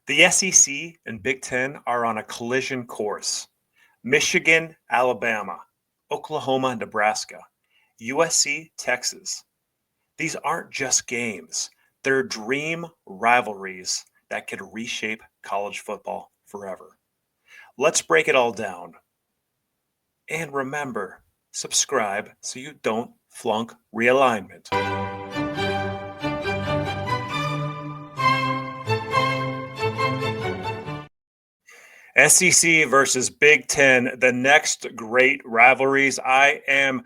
The SEC and Big Ten are on a collision course. Michigan, Alabama, Oklahoma, Nebraska, USC, Texas. These aren't just games, they're dream rivalries that could reshape college football forever. Let's break it all down. And remember, subscribe so you don't flunk realignment. SEC versus Big Ten, the next great rivalries. I am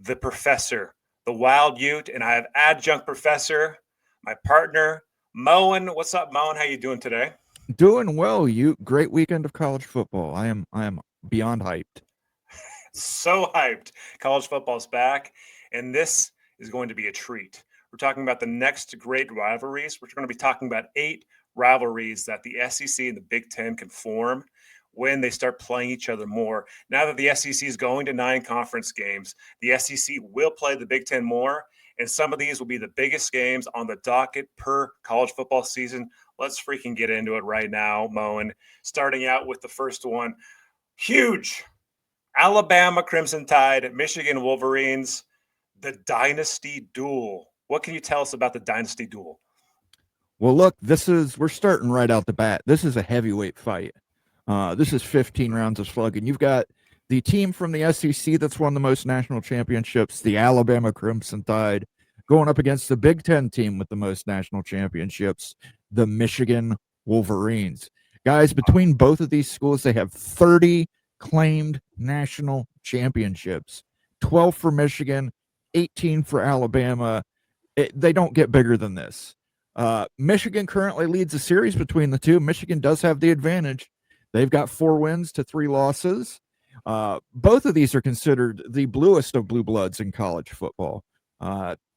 the professor, the WildUte, and I have adjunct professor, my partner, Moen. What's up, Moen? How you doing today? Doing well, you. Great weekend of college football. I am beyond hyped. So hyped. College football's back, and this is going to be a treat. We're talking about the next great rivalries. We're going to be talking about 8 rivalries that the SEC and the Big Ten can form when they start playing each other more. Now that the SEC is going to 9 conference games, the SEC will play the Big Ten more, and some of these will be the biggest games on the docket per college football season. Let's freaking get into it right now, Moen. Starting out with the first one. Huge. Alabama Crimson Tide, Michigan Wolverines, the Dynasty Duel. What can you tell us about the Dynasty Duel? Well, look, we're starting right out the bat. This is a heavyweight fight. This is 15 rounds of slugging. You've got the team from the SEC that's won the most national championships, the Alabama Crimson Tide, going up against the Big Ten team with the most national championships, the Michigan Wolverines. Guys, between both of these schools, they have 30 claimed national championships, 12 for Michigan, 18 for Alabama. They don't get bigger than this. Michigan currently leads the series between the two. Michigan does have the advantage. They've got 4 wins to 3 losses. Both of these are considered the bluest of blue bloods in college football.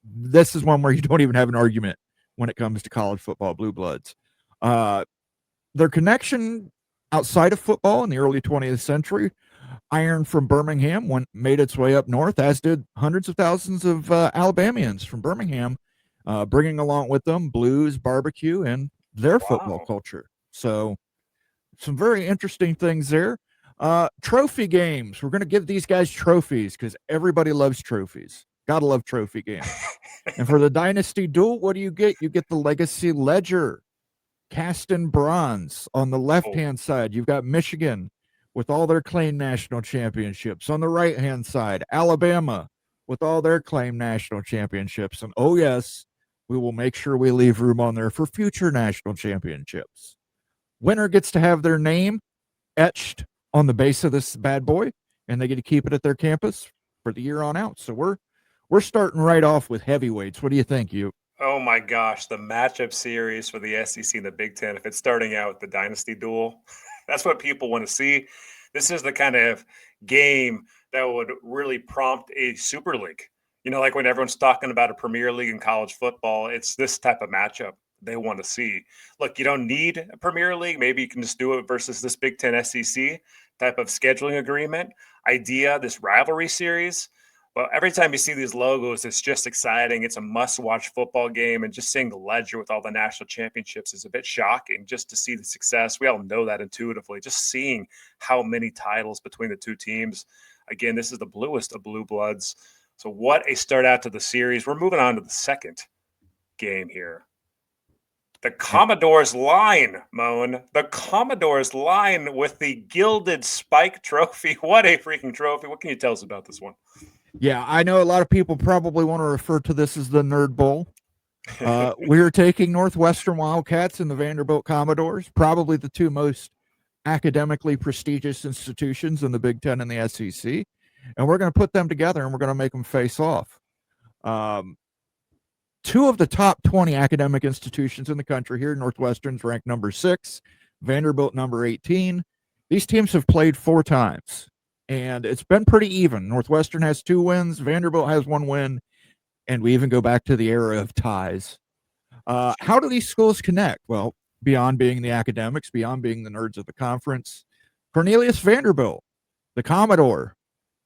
This is one where you don't even have an argument when it comes to college football blue bloods. Their connection outside of football in the early 20th century, iron from Birmingham made its way up north, as did hundreds of thousands of Alabamians from Birmingham, bringing along with them blues, barbecue, and their football culture. So some very interesting things there. Trophy games. We're going to give these guys trophies because everybody loves trophies. Gotta love trophy games. And for the Dynasty Duel, what do you get? You get the Legacy Ledger, cast in bronze. On the left-hand side, you've got Michigan with all their claimed national championships. On the right-hand side, Alabama with all their claimed national championships. And oh yes, we will make sure we leave room on there for future national championships. Winner gets to have their name etched on the base of this bad boy, and they get to keep it at their campus for the year on out. So we're starting right off with heavyweights. What do you think, you? Oh my gosh, the matchup series for the SEC and the Big Ten, if it's starting out with the Dynasty Duel, that's what people want to see. This is the kind of game that would really prompt a Super League. You know, like when everyone's talking about a Premier League in college football, it's this type of matchup they want to see. Look, you don't need a Premier League. Maybe you can just do it versus this Big Ten SEC type of scheduling agreement idea, this rivalry series. Well, every time you see these logos, it's just exciting. It's a must-watch football game, and just seeing the ledger with all the national championships is a bit shocking just to see the success. We all know that intuitively. Just seeing how many titles between the two teams. Again, this is the bluest of blue bloods. So what a start out to the series. We're moving on to the second game here. The Commodore's line, Moen. The Commodore's line with the Gilded Spike Trophy. What a freaking trophy. What can you tell us about this one? Yeah, I know a lot of people probably want to refer to this as the Nerd Bowl. We're taking Northwestern Wildcats and the Vanderbilt Commodores, probably the two most academically prestigious institutions in the Big Ten and the SEC, and we're going to put them together and we're going to make them face off. 2 of the top 20 academic institutions in the country here. Northwestern's ranked number 6, Vanderbilt number 18. These teams have played 4 times, and it's been pretty even. Northwestern has 2 wins, Vanderbilt has 1 win, and we even go back to the era of ties. How do these schools connect? Well, beyond being the academics, beyond being the nerds of the conference, Cornelius Vanderbilt, the Commodore,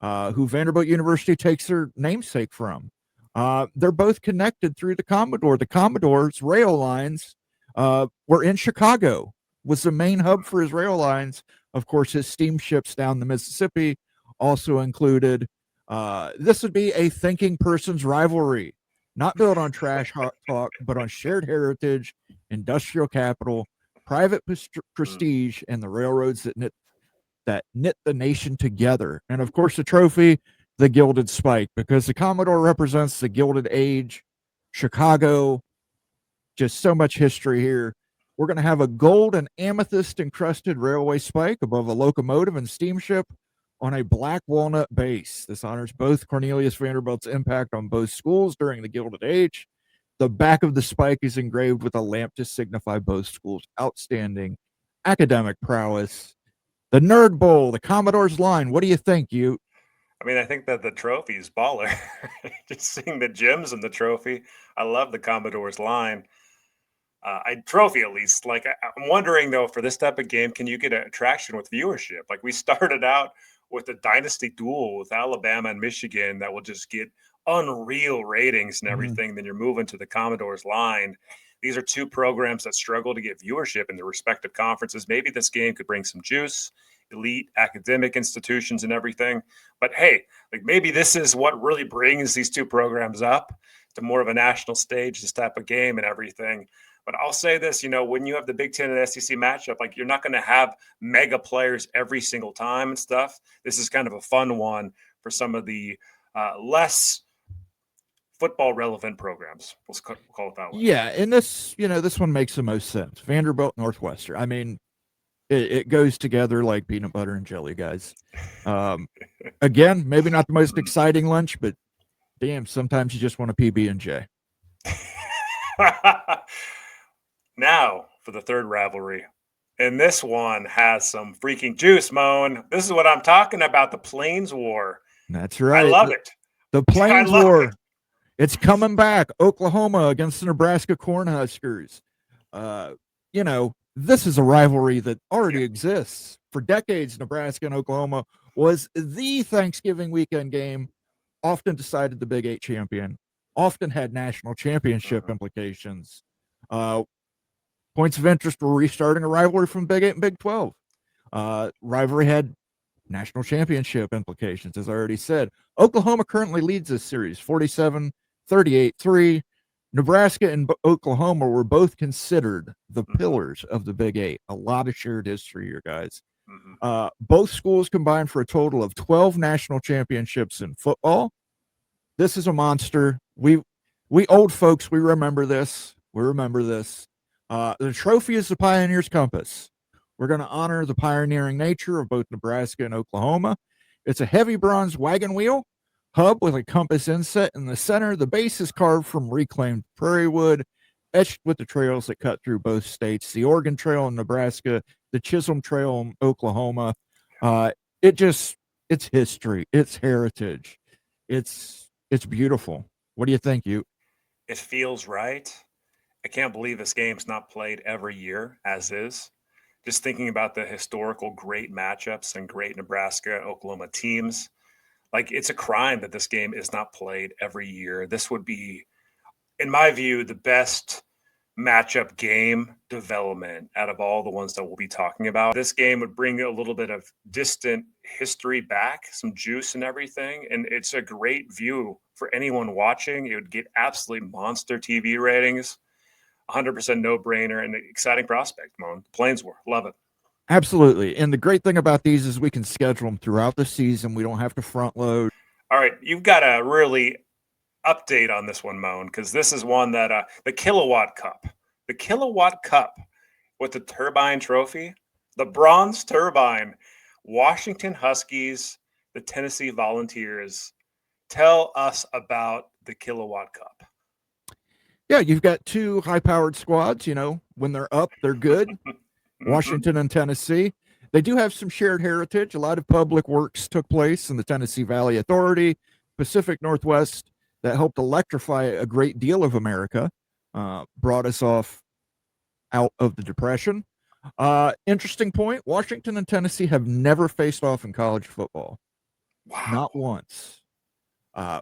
who Vanderbilt University takes their namesake from. They're both connected through the Commodore. The Commodore's rail lines were in Chicago was the main hub for his rail lines. Of course, his steamships down the Mississippi also included. This would be a thinking person's rivalry, not built on trash talk, but on shared heritage, industrial capital, private prestige, and the railroads that knit the nation together. And of course, the trophy, the Gilded Spike, because the Commodore represents the Gilded Age, Chicago, just so much history here. We're going to have a gold and amethyst encrusted railway spike above a locomotive and steamship on a black walnut base. This honors both Cornelius Vanderbilt's impact on both schools during the Gilded Age. The back of the spike is engraved with a lamp to signify both schools' outstanding academic prowess. The Nerd Bowl, the Commodore's line. What do you think, you? I mean, I think that the trophy is baller. Just seeing the gems in the trophy. I love the Commodore's line. Trophy at least. Like, I'm wondering though, for this type of game, can you get a traction with viewership? Like, we started out with the Dynasty Duel with Alabama and Michigan that will just get unreal ratings and everything. Then you're moving to the Commodore's line. These are two programs that struggle to get viewership in their respective conferences. Maybe this game could bring some juice, elite academic institutions and everything. But hey, like, maybe this is what really brings these two programs up to more of a national stage, this type of game and everything. But I'll say this, when you have the Big Ten and SEC matchup, like, you're not going to have mega players every single time and stuff. This is kind of a fun one for some of the less football relevant programs. We'll call it that way. Yeah, and this one makes the most sense. Vanderbilt, Northwestern. I mean, it goes together like peanut butter and jelly, guys. Again, maybe not the most exciting lunch, but damn, sometimes you just want a PB&J. Now for the third rivalry. And this one has some freaking juice, Moen. This is what I'm talking about, the Plains War. That's right. I love it. The Plains War. It's coming back. Oklahoma against the Nebraska Cornhuskers. This is a rivalry that already exists. For decades, Nebraska and Oklahoma was the Thanksgiving weekend game, often decided the Big 8 champion, often had national championship implications. Points of interest were restarting a rivalry from Big 8 and Big 12. Rivalry had national championship implications, as I already said. Oklahoma currently leads this series, 47-38-3. Nebraska and Oklahoma were both considered the pillars of the Big 8. A lot of shared history here, guys. Both schools combined for a total of 12 national championships in football. This is a monster. We old folks, we remember this. The trophy is the Pioneer's Compass. We're going to honor the pioneering nature of both Nebraska and Oklahoma. It's a heavy bronze wagon wheel hub with a compass inset in the center. The base is carved from reclaimed prairie wood, etched with the trails that cut through both states, the Oregon Trail in Nebraska, the Chisholm Trail in Oklahoma. It's history. It's heritage. It's beautiful. What do you think, you? It feels right. I can't believe this game's not played every year as is. Just thinking about the historical great matchups and great Nebraska and Oklahoma teams. Like, it's a crime that this game is not played every year. This would be, in my view, the best matchup game development out of all the ones that we'll be talking about. This game would bring a little bit of distant history back, some juice and everything. And it's a great view for anyone watching. It would get absolutely monster TV ratings. 100% no-brainer and an exciting prospect, Moen. Plains War. Love it. Absolutely. And the great thing about these is we can schedule them throughout the season. We don't have to front load. All right. You've got to really update on this one, Moen, because this is one that the Kilowatt Cup with the Turbine trophy, the bronze Turbine, Washington Huskies, the Tennessee Volunteers. Tell us about the Kilowatt Cup. Yeah, you've got two high-powered squads. When they're up, they're good. Washington and Tennessee. They do have some shared heritage. A lot of public works took place in the Tennessee Valley Authority, Pacific Northwest, that helped electrify a great deal of America, brought us out of the Depression. Interesting point, Washington and Tennessee have never faced off in college football. Wow. Not once.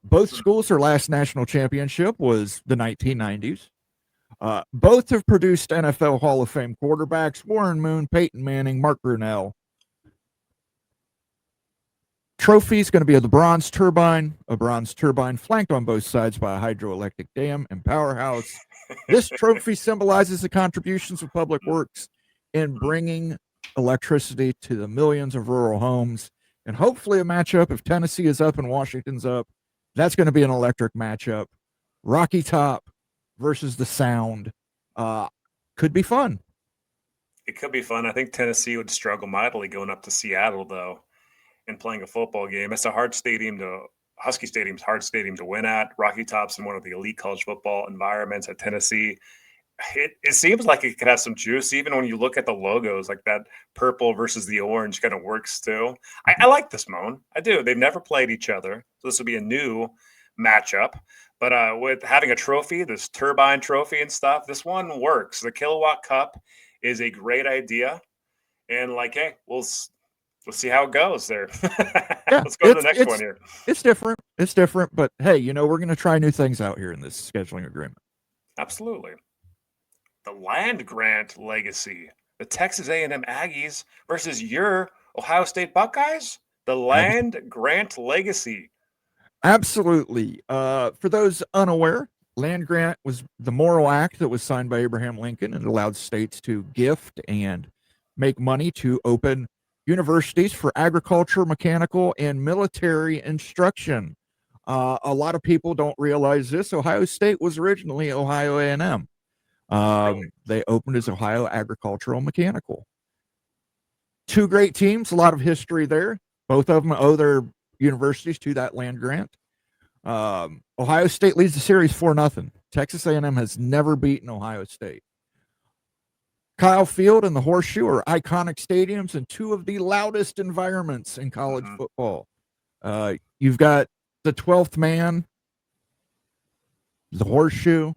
Both schools, their last national championship was the 1990s. Both have produced NFL Hall of Fame quarterbacks: Warren Moon, Peyton Manning, Mark Brunell. Trophy is going to be the bronze turbine, a bronze turbine flanked on both sides by a hydroelectric dam and powerhouse. This trophy symbolizes the contributions of public works in bringing electricity to the millions of rural homes. And hopefully a matchup, if Tennessee is up and Washington's up, that's going to be an electric matchup. Rocky Top versus the Sound. Could be fun. It could be fun. I think Tennessee would struggle mightily going up to Seattle, though, and playing a football game. It's a hard stadium to Husky Stadium's hard stadium to win at. Rocky Top's in one of the elite college football environments at Tennessee. It seems like it could have some juice, even when you look at the logos, like that purple versus the orange kind of works too. I like this, Moen. I do. They've never played each other, so this will be a new matchup. But with having a trophy, this Turbine trophy and stuff, this one works. The Kilowatt Cup is a great idea. And like, hey, we'll see how it goes there. Yeah, let's go to the next one here. It's different. It's different. But hey, we're going to try new things out here in this scheduling agreement. Absolutely. The land grant legacy, the Texas A&M Aggies versus your Ohio State Buckeyes. The land grant legacy. Absolutely. For those unaware, land grant was the moral act that was signed by Abraham Lincoln and allowed states to gift and make money to open universities for agriculture, mechanical, and military instruction. A lot of people don't realize this. Ohio State was originally Ohio A&M. Really? They opened as Ohio Agricultural Mechanical. Two great teams, a lot of history there. Both of them owe their universities to that land grant. Ohio State leads the series 4-0. Texas A&M has never beaten Ohio State. Kyle Field and the Horseshoe are iconic stadiums and two of the loudest environments in college football. You've got the 12th man, the Horseshoe.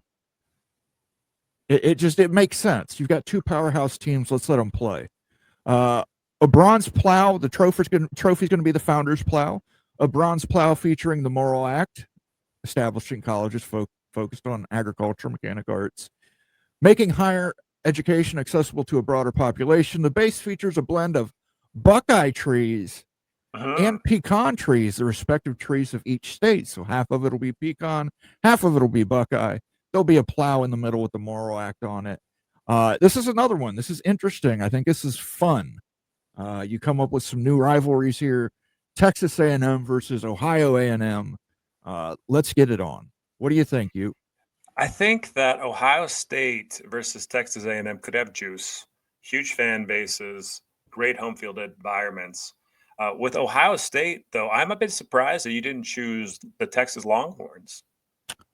It makes sense. You've got two powerhouse teams. Let's let them play. A bronze plow. The trophy's going to be the Founders Plow. A bronze plow featuring the Moral Act, establishing colleges focused on agriculture, mechanic arts, making higher education accessible to a broader population. The base features a blend of Buckeye trees and pecan trees, the respective trees of each state. So half of it will be pecan, half of it will be Buckeye. There'll be a plow in the middle with the Moral Act on it. This is another one. This is interesting. I think this is fun. You come up with some new rivalries here. Texas A&M versus Ohio A&M. Let's get it on. What do you think, you? I think that Ohio State versus Texas A&M could have juice, huge fan bases, great home field environments. With Ohio State, though, I'm a bit surprised that you didn't choose the Texas Longhorns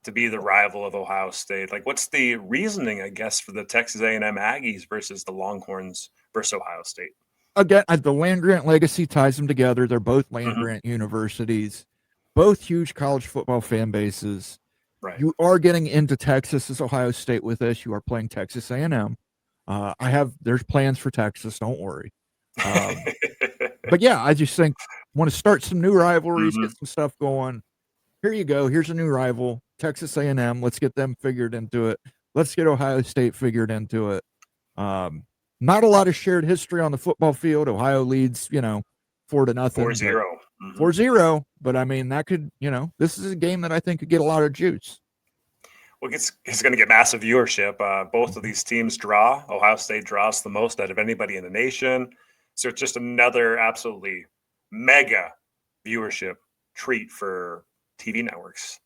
to be the rival of Ohio State. Like, what's the reasoning, I guess, for the Texas A&M Aggies versus the Longhorns versus Ohio State? Again, the land grant legacy ties them together. They're both land grant universities, both huge college football fan bases. Right. You are getting into Texas as Ohio State with this. You are playing Texas A&M. There's plans for Texas. Don't worry. But yeah, I just think want to start some new rivalries, get some stuff going. Here you go. Here's a new rival, Texas A&M. Let's get them figured into it. Let's get Ohio State figured into it. Not a lot of shared history on the football field. Ohio leads, 4-0. 4-0. 4-0. But I mean, that could, this is a game that I think could get a lot of juice. Well, it's going to get massive viewership. Both of these teams draw. Ohio State draws the most out of anybody in the nation. So it's just another absolutely mega viewership treat for TV networks.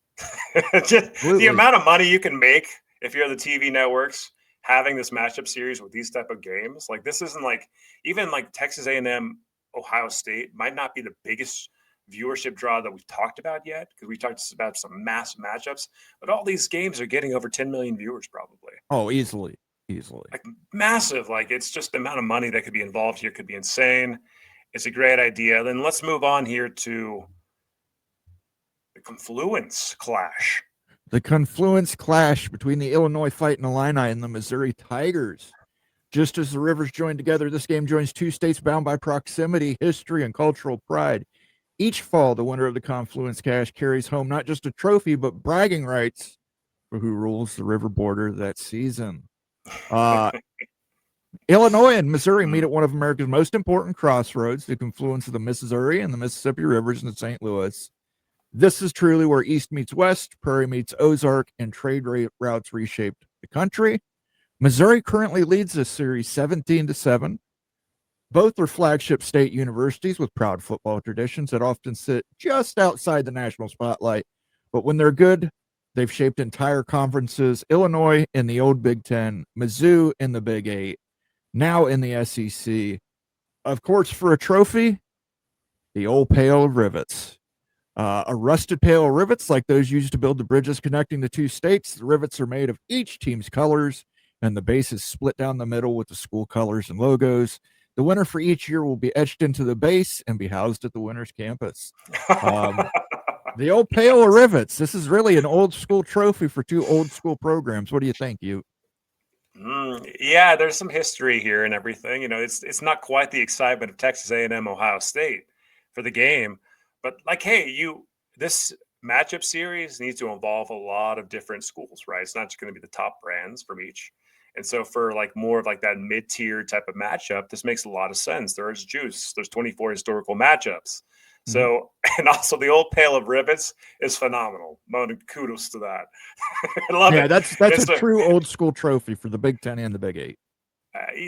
Just the amount of money you can make if you're the TV networks having this matchup series with these type of games. Like, this isn't like, even like Texas A&M, Ohio State might not be the biggest viewership draw that we've talked about yet, because we talked about some massive matchups, but all these games are getting over 10 million viewers probably. Oh, easily. Like, massive. Like, it's just the amount of money that could be involved here could be insane. It's a great idea. Then let's move on here to the Confluence clash. The Confluence clash between the Illinois Fighting Illini and the Missouri Tigers. Just as the rivers join together, this game joins two states bound by proximity, history, and cultural pride. Each fall, the winner of the Confluence clash carries home not just a trophy, but bragging rights who rules the river border that season. Illinois and Missouri meet at one of America's most important crossroads, the confluence of the Missouri and the Mississippi rivers in St. Louis. This is truly where East meets West, Prairie meets Ozark, and trade routes reshaped the country. Missouri currently leads this series 17-7. Both are flagship state universities with proud football traditions that often sit just outside the national spotlight. But when they're good, they've shaped entire conferences. Illinois in the old Big Ten, Mizzou in the Big Eight, now in the SEC. Of course, for a trophy, the old pail of rivets. A rusted pail of rivets like those used to build the bridges connecting the two states. The rivets are made of each team's colors, and the base is split down the middle with the school colors and logos. The winner for each year will be etched into the base and be housed at the winner's campus. The old pail of rivets. This is really an old school trophy for two old school programs. What do you think, you? Yeah, there's some history here and everything. You know, it's not quite the excitement of Texas A&M Ohio State for the game, but like, hey, this matchup series needs to involve a lot of different schools, right? It's not just going to be the top brands from each. And so for like more of like that mid-tier type of matchup, this makes a lot of sense. There's juice. There's 24 historical matchups. So, and also the old pail of rivets is phenomenal. Moen, kudos to that. I love it. That's a true old school trophy for the Big Ten and the Big Eight.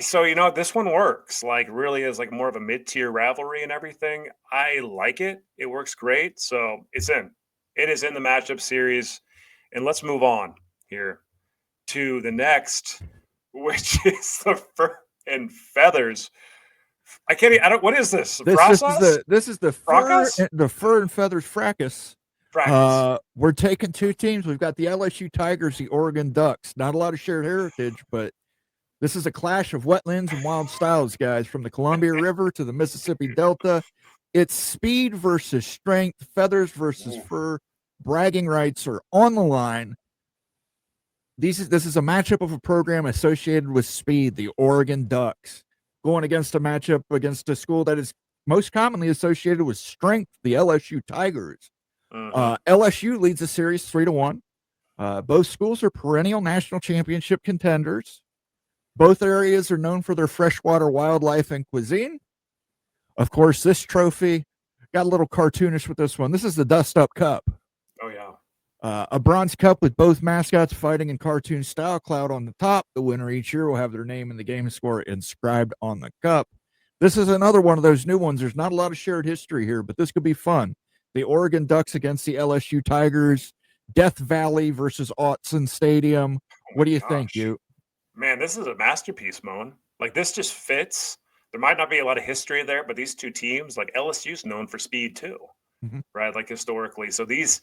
So, this one works. Like, really is like more of a mid-tier rivalry and everything. I like it. It works great. So it's in. It is in the matchup series. And let's move on here to the next, which is the fur and feathers. What is this? This is the fur and feathers fracas. We're taking two teams. We've got the LSU Tigers, the Oregon Ducks. Not a lot of shared heritage, but this is a clash of wetlands and wild styles, guys, from the Columbia River to the Mississippi Delta. It's speed versus strength, feathers versus fur. Bragging rights are on the line. This is a matchup of a program associated with speed, the Oregon Ducks, going against a matchup against a school that is most commonly associated with strength, the LSU Tigers. LSU leads the series 3-1. Both schools are perennial national championship contenders. Both areas are known for their freshwater wildlife and cuisine. Of course, this trophy got a little cartoonish with this one. This is the Dust Up Cup. Oh, yeah. A bronze cup with both mascots fighting in cartoon style, cloud on the top. The winner each year will have their name and the game score inscribed on the cup. This is another one of those new ones. There's not a lot of shared history here, but this could be fun. The Oregon Ducks against the LSU Tigers. Death Valley versus Autzen Stadium. What do you think, you? Man, this is a masterpiece, Moen. Like, this just fits. There might not be a lot of history there, but these two teams, like LSU's known for speed too, right? Like historically. So these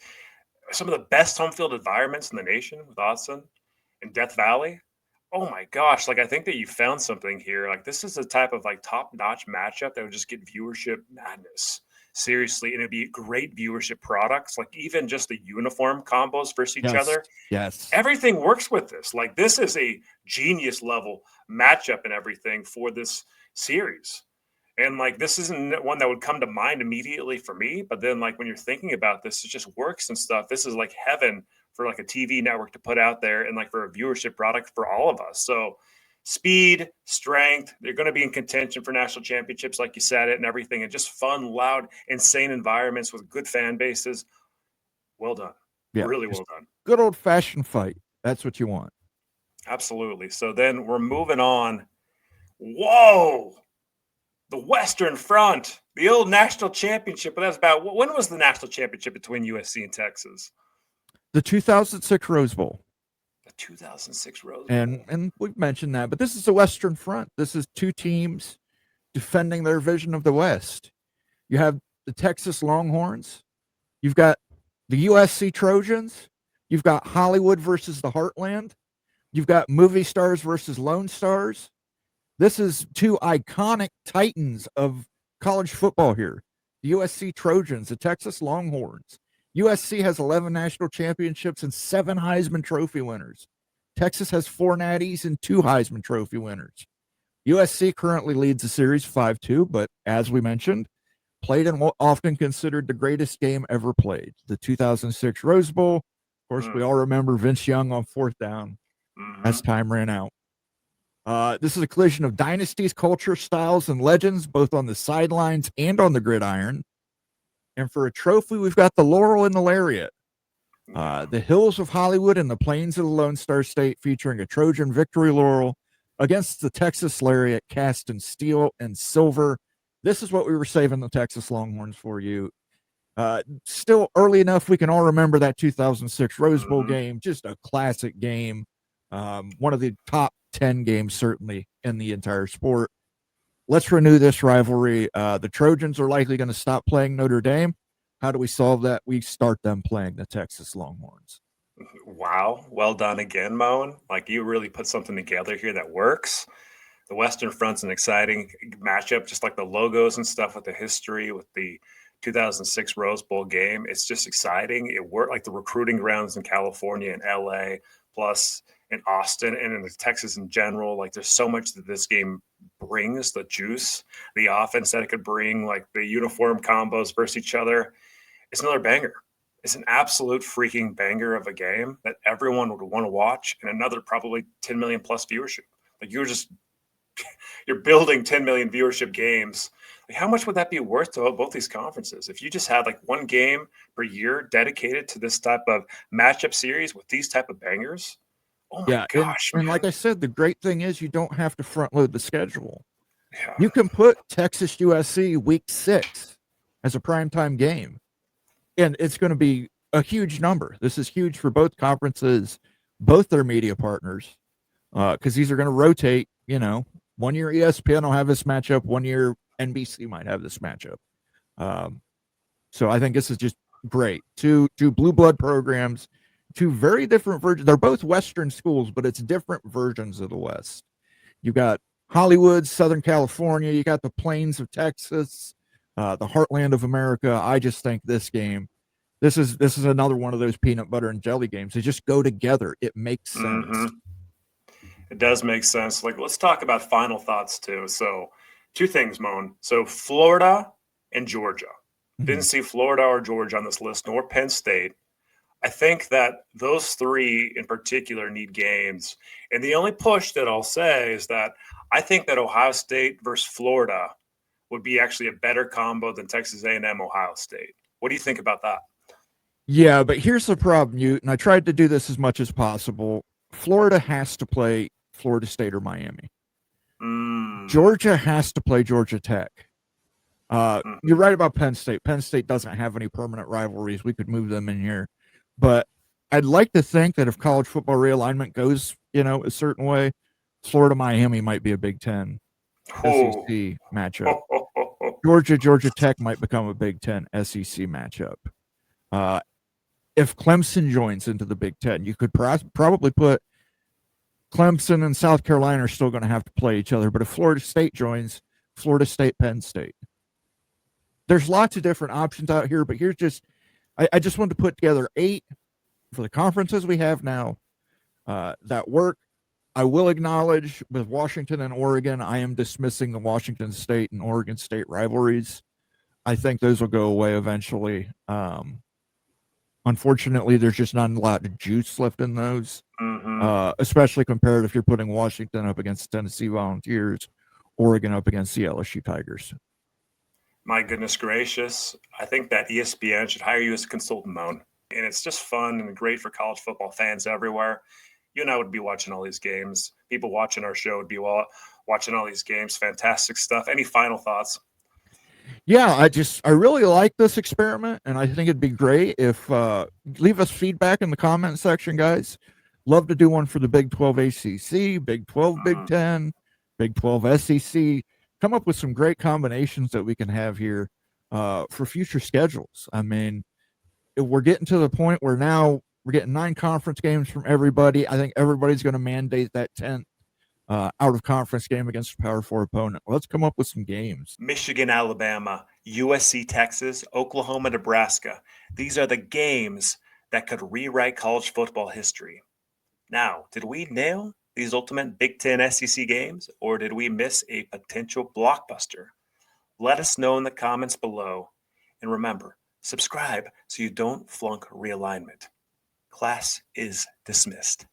some of the best home field environments in the nation with Autzen and Death Valley. Oh my gosh. Like, I think that you found something here. Like, this is a type of like top-notch matchup that would just get viewership madness. Seriously. And it'd be great viewership products. Like, even just the uniform combos versus each other. Yes. Everything works with this. Like, this is a genius level matchup and everything for this series. And like, this isn't one that would come to mind immediately for me, but then like when you're thinking about this, it just works and stuff. This is like heaven for like a TV network to put out there and like for a viewership product for all of us. So speed, strength, they're going to be in contention for national championships, like you said it, and everything, and just fun, loud, insane environments with good fan bases. Well done. Yeah, really well done. Good old fashioned fight. That's what you want. Absolutely. So then we're moving on. Whoa. The Western Front, the old national championship. But that's about, when was the national championship between USC and Texas? The 2006 Rose Bowl. The 2006 Rose Bowl. And we've mentioned that, but this is the Western Front. This is two teams defending their vision of the West. You have the Texas Longhorns. You've got the USC Trojans. You've got Hollywood versus the Heartland. You've got movie stars versus Lone Stars. This is two iconic titans of college football here. The USC Trojans, the Texas Longhorns. USC has 11 national championships and 7 Heisman Trophy winners. Texas has 4 Natties and 2 Heisman Trophy winners. USC currently leads the series 5-2, but as we mentioned, played in what often considered the greatest game ever played, the 2006 Rose Bowl. course, we all remember Vince Young on fourth down as time ran out. This is a collision of dynasties, culture, styles, and legends, both on the sidelines and on the gridiron. And for a trophy, we've got the Laurel and the Lariat. The hills of Hollywood and the plains of the Lone Star State, featuring a Trojan victory laurel against the Texas Lariat cast in steel and silver. This is what we were saving the Texas Longhorns for you. Still early enough, we can all remember that 2006 Rose Bowl game, just a classic game. One of the top 10 games, certainly, in the entire sport. Let's renew this rivalry. The Trojans are likely going to stop playing Notre Dame. How do we solve that? We start them playing the Texas Longhorns. Wow. Well done again, Moen. Like, you really put something together here that works. The Western Front's an exciting matchup, just like the logos and stuff with the history, with the 2006 Rose Bowl game. It's just exciting. It worked, like the recruiting grounds in California and LA, plus in Austin and in Texas in general. Like, there's so much that this game brings, the juice, the offense that it could bring, like the uniform combos versus each other. It's another banger. It's an absolute freaking banger of a game that everyone would want to watch, and another probably 10 million plus viewership. Like, you're building 10 million viewership games. Like, how much would that be worth to both these conferences if you just had like one game per year dedicated to this type of matchup series with these type of bangers? Oh my gosh. And like I said, the great thing is you don't have to front load the schedule. Yeah. You can put Texas USC week 6 as a primetime game, and it's going to be a huge number. This is huge for both conferences, both their media partners, because these are going to rotate. 1 year ESPN will have this matchup, 1 year NBC might have this matchup. So I think this is just great. Two blue blood programs, two very different versions. They're both Western schools, but it's different versions of the West. You got Hollywood, Southern California. You got the plains of Texas, the heartland of America. I just think this game, this is another one of those peanut butter and jelly games. They just go together. It makes sense. It does make sense. Like, let's talk about final thoughts too. So, two things, Moen. So, Florida and Georgia. Didn't see Florida or Georgia on this list, nor Penn State. I think that those three in particular need games. And the only push that I'll say is that I think that Ohio State versus Florida would be actually a better combo than Texas A&M Ohio State. What do you think about that? Yeah, but here's the problem, Ute, and I tried to do this as much as possible. Florida has to play Florida State or Miami. Georgia has to play Georgia Tech. You're right about Penn State. Penn State doesn't have any permanent rivalries. We could move them in here. But I'd like to think that if college football realignment goes, a certain way, Florida-Miami might be a Big Ten SEC matchup. Georgia Tech might become a Big Ten SEC matchup. If Clemson joins into the Big Ten, you could probably put Clemson and South Carolina are still going to have to play each other. But if Florida State joins, Florida State, Penn State. There's lots of different options out here, but here's just, I just wanted to put together 8 for the conferences we have now that work. I will acknowledge with Washington and Oregon, I am dismissing the Washington State and Oregon State rivalries. I think those will go away eventually. Unfortunately, there's just not a lot of juice left in those, especially compared if you're putting Washington up against Tennessee Volunteers, Oregon up against the LSU Tigers. My goodness gracious. I think that ESPN should hire you as a consultant, Moen. And it's just fun and great for college football fans everywhere. You and I would be watching all these games. People watching our show would be watching all these games. Fantastic stuff. Any final thoughts? Yeah, I really like this experiment, and I think it'd be great if leave us feedback in the comment section, guys. Love to do one for the Big 12 ACC, Big 12 Big 10, Big 12 SEC. Come up with some great combinations that we can have here for future schedules. I mean, we're getting to the point where now we're getting 9 conference games from everybody. I think everybody's going to mandate that 10th out of conference game against a Power 4 opponent. Let's come up with some games. Michigan, Alabama, USC, Texas, Oklahoma, Nebraska. These are the games that could rewrite college football history. Now, did we nail these ultimate Big Ten SEC games, or did we miss a potential blockbuster? Let us know in the comments below. And remember, subscribe so you don't flunk realignment. Class is dismissed.